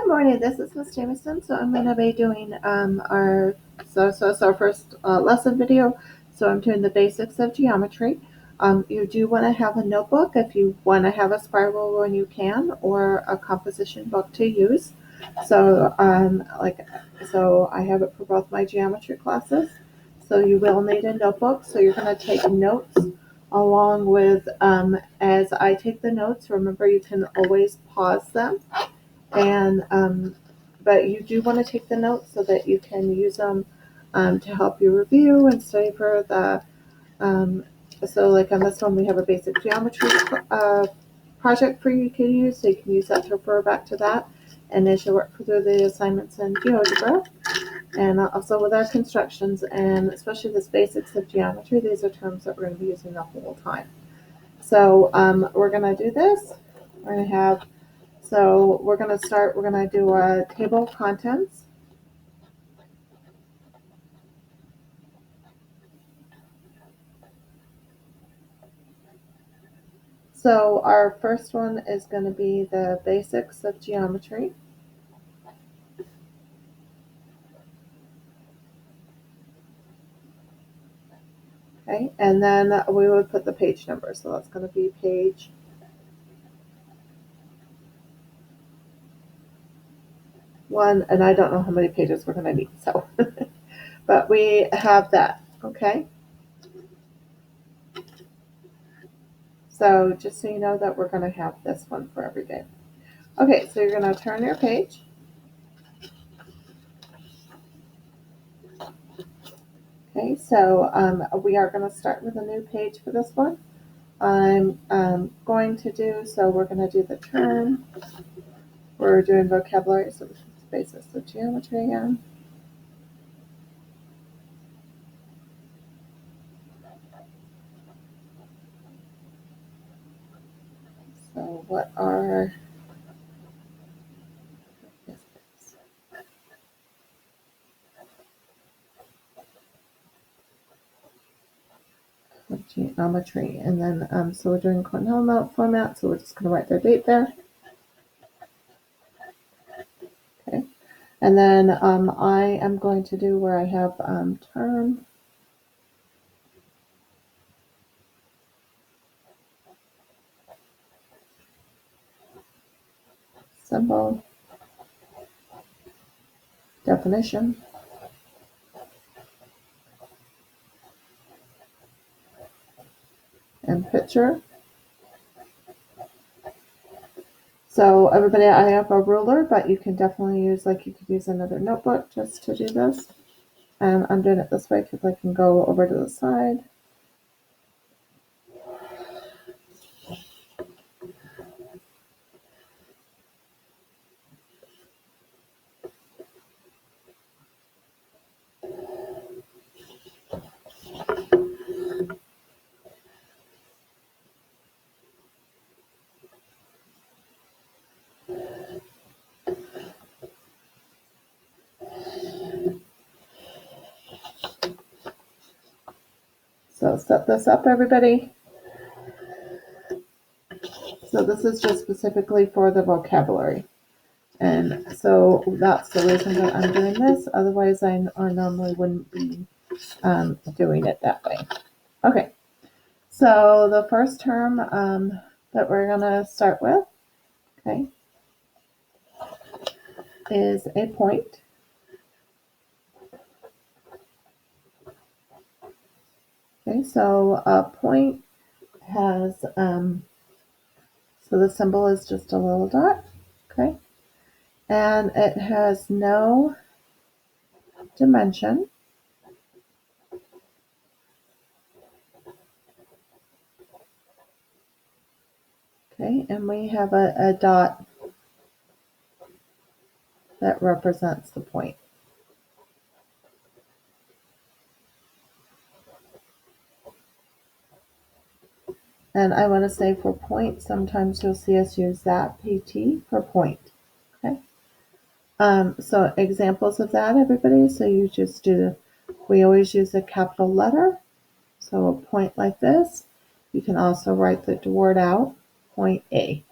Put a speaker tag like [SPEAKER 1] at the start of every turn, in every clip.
[SPEAKER 1] morning, this is Miss Jameson. So I'm going to be doing our first lesson video. So I'm doing the basics of geometry. You do want to have a notebook if you want to have a spiral when you can, or a composition book to use. So I have it for both my geometry classes. So you will need a notebook. So you're going to take notes along with as I take the notes. Remember, you can always pause them. And but you do want to take the notes so that you can use them to help you review and study for the so like on this one we have a basic geometry project for you to use, so you can use that to refer back to that and as you work through the assignments in GeoGebra. And also with our constructions, and especially this basics of geometry, these are terms that we're going to be using the whole time. So we're going to do this. We're going to have we're going to do a table of contents. So our first one is going to be the basics of geometry. Okay, and then we would put the page number. So that's going to be page 1, and I don't know how many pages we're going to need, so but we have that. Okay, so just so you know that we're going to have this one for every day. Okay, so you're going to turn your page. Okay, so we are going to start with a new page for this one. I'm going to do, so we're going to do the term. We're doing vocabulary, so this is basics of geometry again. So what are geometry? And then so we're doing Cornell format, so we're just going to write their date there. Okay, and then I am going to do where I have term, symbol, definition, and picture. So everybody, I have a ruler, but you can definitely use, you could use another notebook just to do this. And I'm doing it this way because I can go over to the side. So set this up, everybody. So this is just specifically for the vocabulary. And so that's the reason that I'm doing this. Otherwise, I normally wouldn't be doing it that way. Okay, so the first term that we're going to start with, okay, is a point. Okay, so a point has, so the symbol is just a little dot, okay, and it has no dimension. Okay, and we have a dot that represents the point. And I want to say for point, sometimes you'll see us use that PT for point. Okay. So examples of that, everybody. So you just do, we always use a capital letter. So a point like this. You can also write the word out, point A.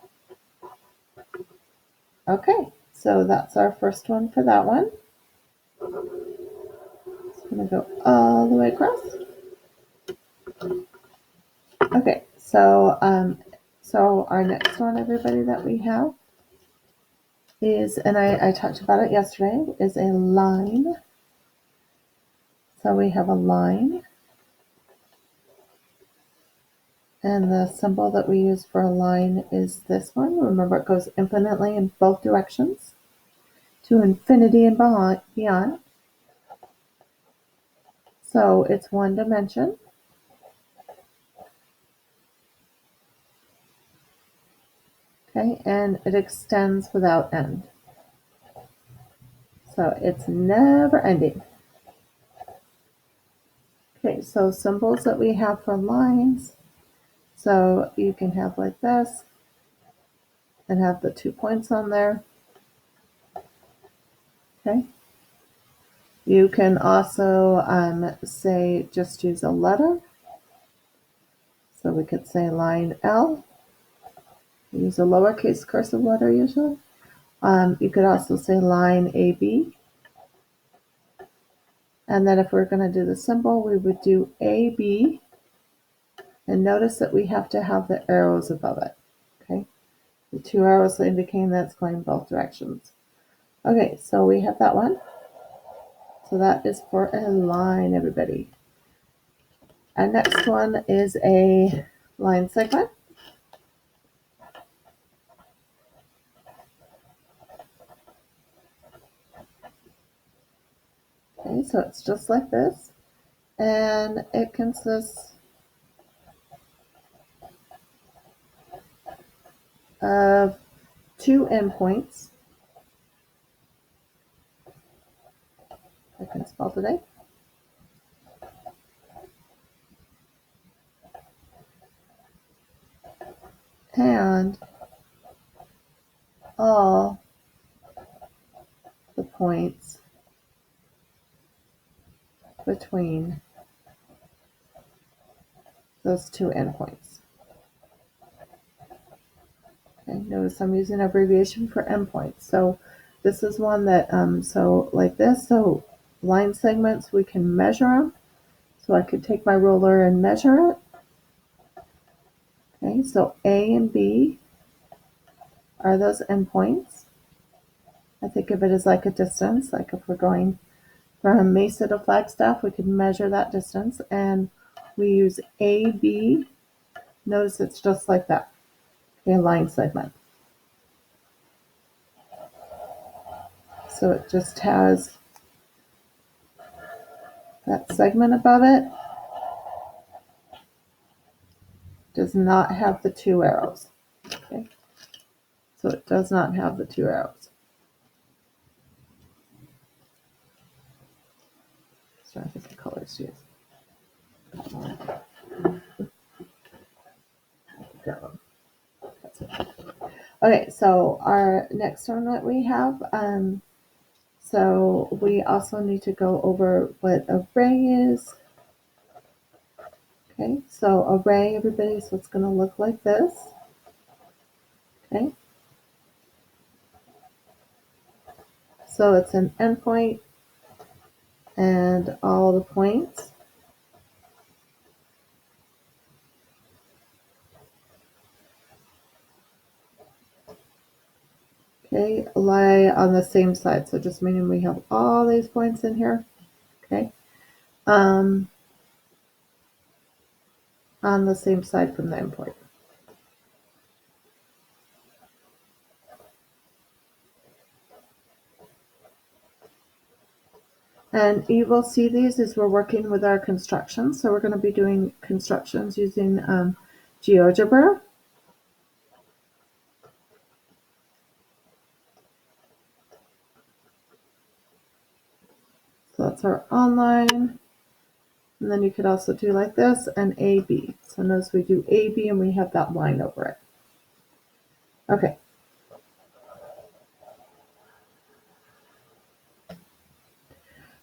[SPEAKER 1] Okay. So that's our first one for that one. It's going to go all the way across. Okay, so our next one, everybody, that we have is, and I talked about it yesterday, is a line. So we have a line, and the symbol that we use for a line is this one. Remember, it goes infinitely in both directions, to infinity and beyond. So it's one dimension. Okay, and it extends without end. So it's never ending. Okay, so symbols that we have for lines. So you can have like this and have the 2 points on there. Okay. You can also say, just use a letter. So we could say line L. Use a lowercase cursive letter usually. You could also say line AB. And then if we're going to do the symbol, we would do AB. And notice that we have to have the arrows above it. Okay. The 2 arrows indicating that it's going both directions. Okay, so we have that one. So that is for a line, everybody. Our next one is a line segment. Okay, so it's just like this. And it consists of 2 endpoints. I can spell today. And all the points between those 2 endpoints. Okay, notice I'm using abbreviation for endpoints. So this is one that, so like this, so line segments, we can measure them. So I could take my ruler and measure it. Okay, so A and B are those endpoints. I think of it as like a distance, like if we're going from Mesa to Flagstaff, we could measure that distance, and we use AB. Notice it's just like that, a line segment. So it just has that segment above it. Does not have the 2 arrows. Okay, so it does not have the 2 arrows. Trying to think of colors to use. That one. That's it. Okay, so our next one that we have, so we also need to go over what array is. Okay, so array, everybody, so it's going to look like this. Okay, so it's an endpoint and all the points. Okay, lie on the same side, so just meaning we have all these points in here. Okay, on the same side from the endpoint. And you will see these as we're working with our constructions. So we're going to be doing constructions using GeoGebra. So that's our online. And then you could also do like this and AB. So notice we do AB and we have that line over it. Okay.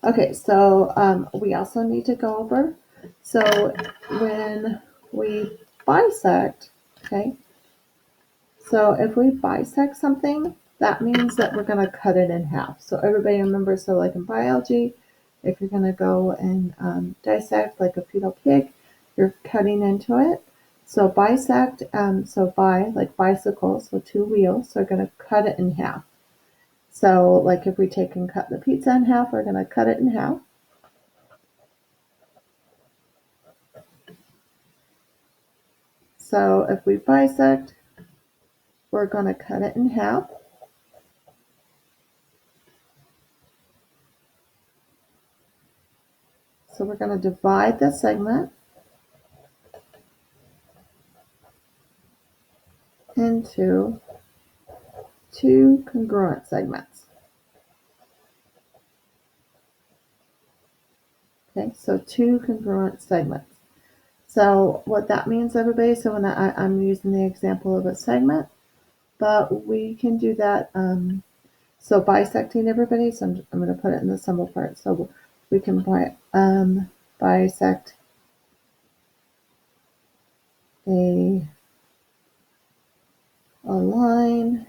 [SPEAKER 1] Okay, so we also need to go over, so when we bisect, okay, so if we bisect something, that means that we're going to cut it in half. So everybody remember, so like in biology, if you're going to go and dissect like a fetal pig, you're cutting into it. So bisect, so like bicycle, so 2 wheels, so we're going to cut it in half. So like if we take and cut the pizza in half, we're going to cut it in half. So if we bisect, we're going to cut it in half. So we're going to divide the segment into 2 congruent segments. Okay, so 2 congruent segments. So what that means, everybody, so when I'm using the example of a segment, but we can do that. So bisecting, everybody, so I'm going to put it in the symbol part. So we can bisect a line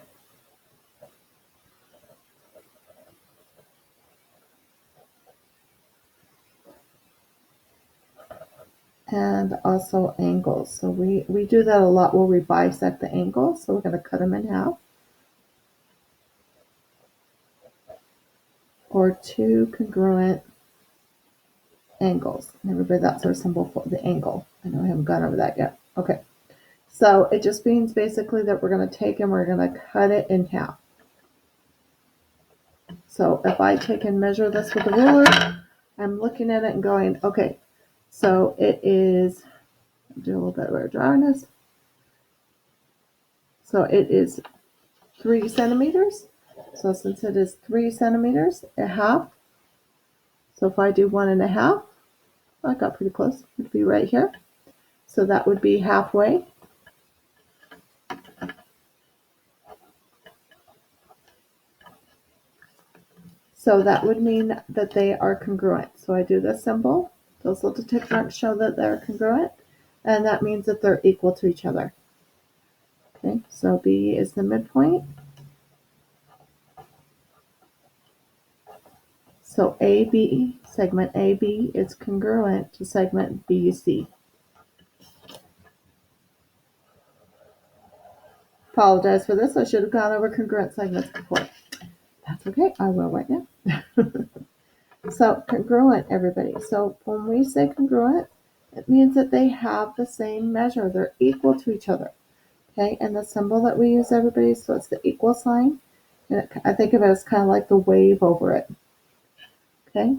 [SPEAKER 1] and also angles. So we do that a lot where we bisect the angles. So we're going to cut them in half. Or 2 congruent angles. And everybody, that's our symbol for the angle. I know I haven't gone over that yet. Okay. So it just means basically that we're going to take and we're going to cut it in half. So if I take and measure this with a ruler, I'm looking at it and going, okay, so it is, do a little bit of drawing this. So it is 3 centimeters. So since it is 3 centimeters, a half. So if I do 1.5, I got pretty close. It would be right here. So that would be halfway. So that would mean that they are congruent. So I do this symbol. Those little tick marks show that they're congruent. And that means that they're equal to each other. Okay, so B is the midpoint. So AB, segment AB is congruent to segment BC. Apologize for this. I should have gone over congruent segments before. That's okay. I will right now. So congruent, everybody. So when we say congruent, it means that they have the same measure. They're equal to each other. Okay, and the symbol that we use, everybody, so it's the equal sign. And I think of it as kind of like the wave over it. Okay.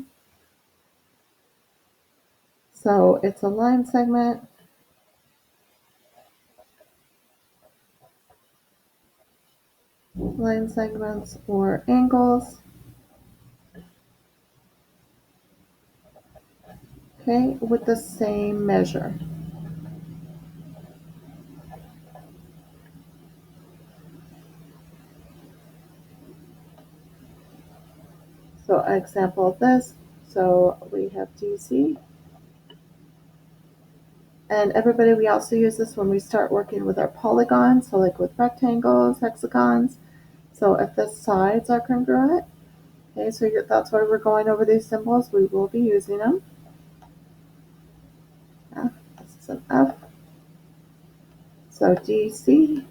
[SPEAKER 1] So it's a line segment. Line segments or angles. Okay, with the same measure. So an example of this, so we have DC. And everybody, we also use this when we start working with our polygons, so like with rectangles, hexagons. So if the sides are congruent, okay, so that's why we're going over these symbols. We will be using them. This is an F. So DC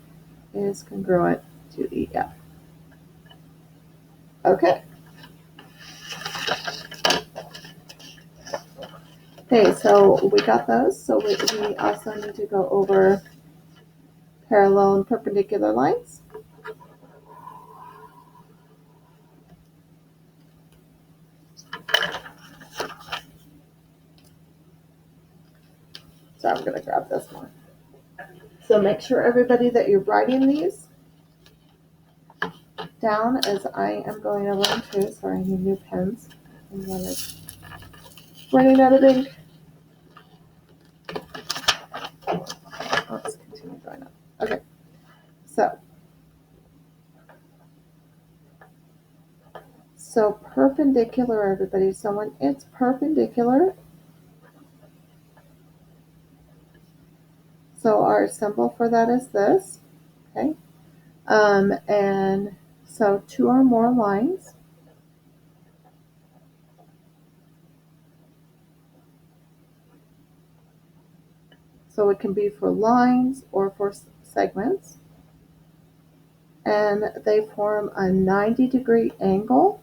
[SPEAKER 1] is congruent to EF. Okay. Okay, so we got those. So we also need to go over parallel and perpendicular lines. So I'm going to grab this one. So make sure, everybody, that you're writing these down as I am going over them too. Sorry, I need new pens. And one is running out of ink. Let's continue going up. Okay, so perpendicular, everybody. So when it's perpendicular, so our symbol for that is this. Okay, and So 2 or more lines. So it can be for lines or for segments. And they form a 90-degree angle.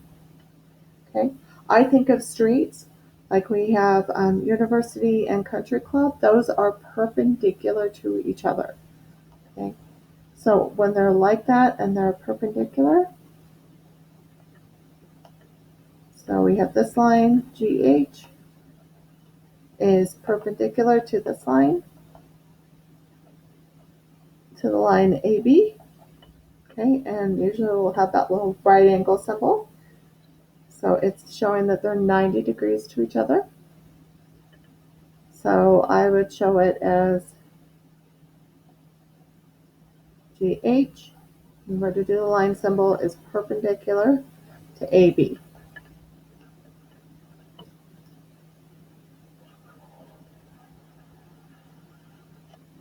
[SPEAKER 1] Okay, I think of streets like we have University and Country Club. Those are perpendicular to each other. Okay, so when they're like that and they're perpendicular, so we have this line GH is perpendicular to this line, to the line AB. Okay, and usually we'll have that little right angle symbol. So it's showing that they're 90 degrees to each other. So I would show it as GH. Remember to do the line symbol is perpendicular to AB.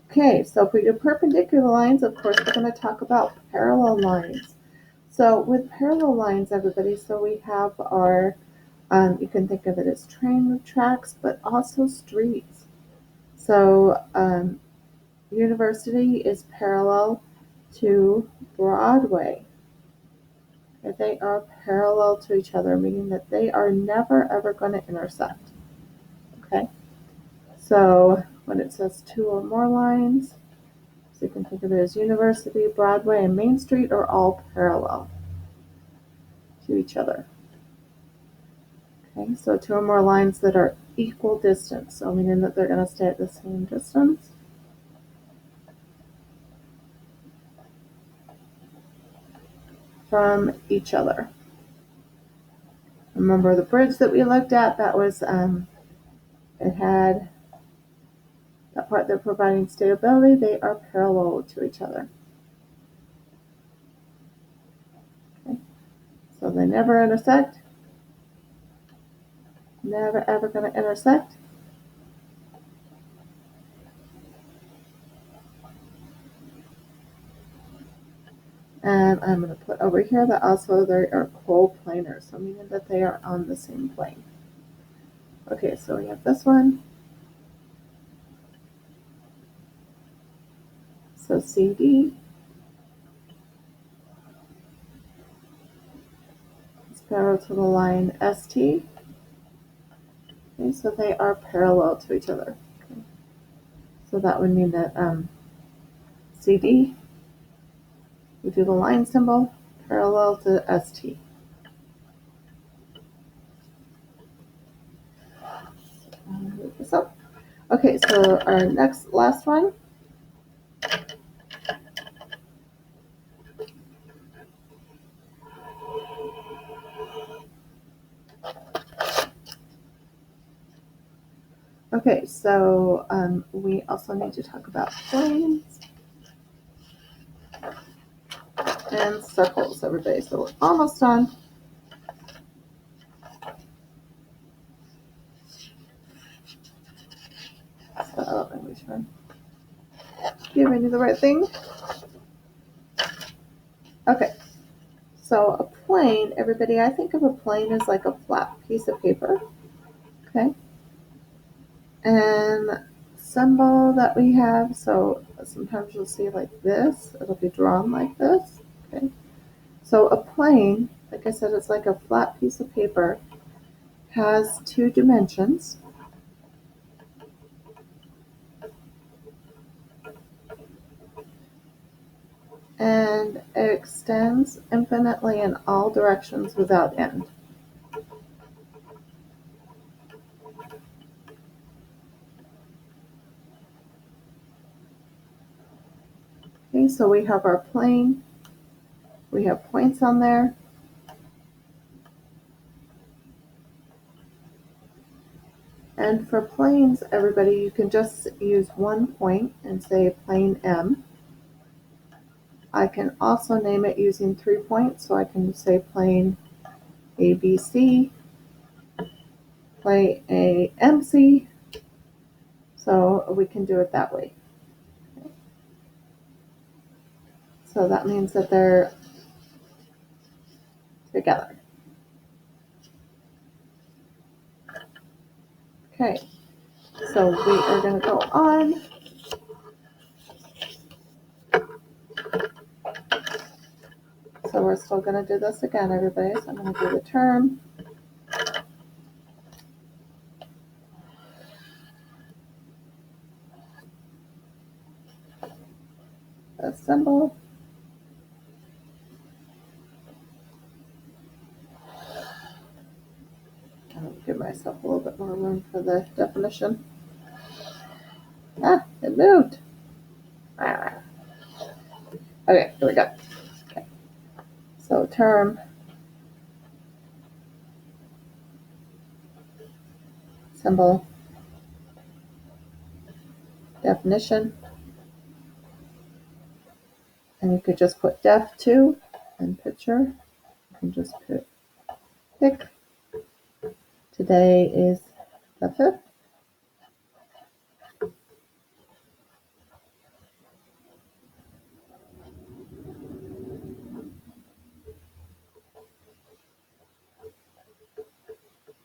[SPEAKER 1] Okay, so if we do perpendicular lines, of course, we're going to talk about parallel lines. So with parallel lines, everybody, so we have our, you can think of it as train tracks, but also streets. So University is parallel to Broadway. They are parallel to each other, meaning that they are never ever going to intersect. Okay, so when it says 2 or more lines, so you can think of it as University, Broadway, and Main Street are all parallel to each other. Okay, so 2 or more lines that are equal distance, so meaning that they're going to stay at the same distance. From each other. Remember the bridge that we looked at, that was, it had that part they're providing stability, they are parallel to each other. Okay. So they never intersect. Never ever going to intersect. And I'm going to put over here that also they are coplanar, so meaning that they are on the same plane. Okay, so we have this one. So CD is parallel to the line ST. Okay, so they are parallel to each other. Okay. So that would mean that CD, we do the line symbol, parallel to ST. Move this up. Okay, so our last one. Okay, so we also need to talk about planes and circles, everybody. So we're almost done. So let me try giving you the right thing. Okay, so a plane, everybody, I think of a plane as like a flat piece of paper. Okay, and symbol that we have, so sometimes you'll see like this, it'll be drawn like this. Okay, so a plane, like I said, it's like a flat piece of paper, has 2 dimensions. And it extends infinitely in all directions without end. Okay, so we have our plane. We have points on there. And for planes, everybody, you can just use one point and say plane M. I can also name it using 3 points, so I can say plane ABC, plane AMC, so we can do it that way. Okay. So that means that they're together. Okay, so we are going to go on. So we're still going to do this again, everybody. So I'm going to do the term, the symbol, I'll give myself a little bit more room for the definition. Ah, it moved. Okay, here we go. Okay. So term, symbol, definition, and you could just put def to and picture. You can just put pick. Today is the 5th.